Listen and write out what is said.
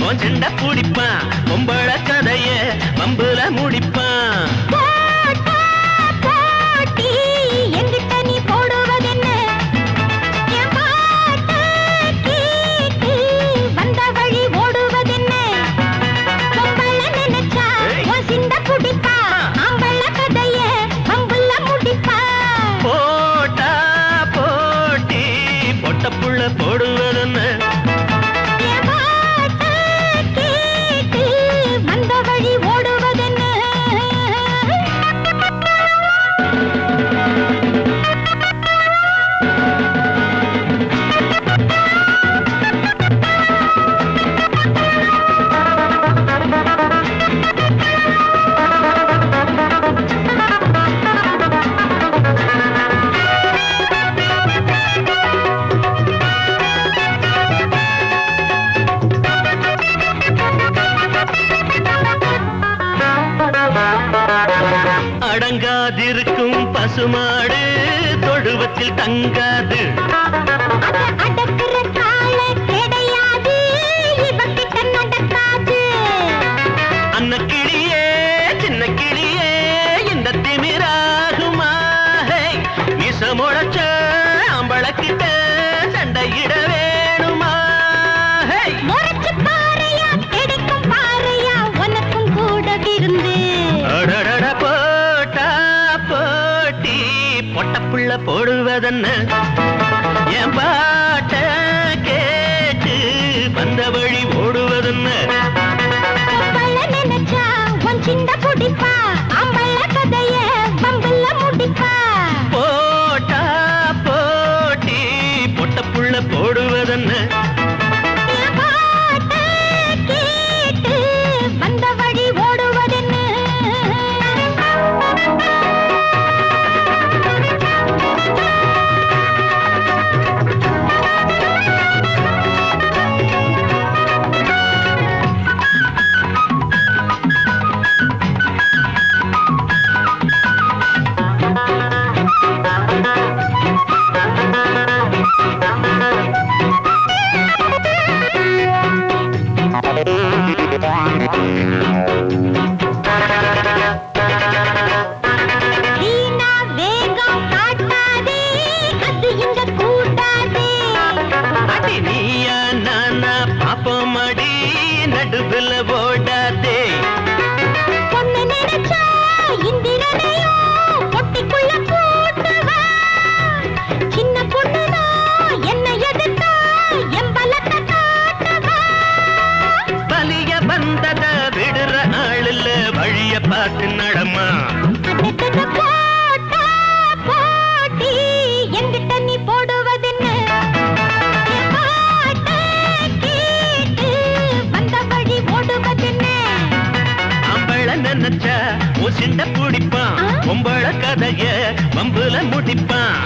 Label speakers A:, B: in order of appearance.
A: உன் சிண்ட பிடிப்பான் பொம்பள கதைய வம்புல முடிப்பான் போடுவதென்ன வந்த வழி ஓடுவதென்ன அடங்காதிருக்கும் பசுமாடு தொழுவத்தில் தங்காது அன்ன கிளியே சின்ன கிளியே இந்த திமிராகுமா மிச முளைச்ச அம்பளக்கிட்ட சண்டையிட வேணுமா உனக்கும் கூட விருந்து பொட்டப்புள்ள போடுவதென்ன என் பாட்ட கேட்டு வந்த வழி ஓடுவதென்ன நினைச்சா உன் சின்ன குடிப்பா அம்பள கதைய வம்புல முடிப்பா போட்டா போட்டி பொட்டப்புள்ள போடுவதென்ன வந்த வழி ஓடுவதென்ன நடுவில் ஓடாதே பொண்ணு நினைச்சா இந்திரனையும் பொட்டிக்குள்ள போட்டுவா சின்ன பொண்ணுனா என்ன எதிர்த்தா எம்பலத்தை காட்டுவா பலிய வந்தத விடுற ஆளுல வழிய பார்த்து நடமா போட்டா போட்டி எங்கிட்ட நீ போடுவதென்ன நினைச்சா உன் சிண்ட பிடிப்பான் பொம்பள கதைய வம்புல முடிப்பான்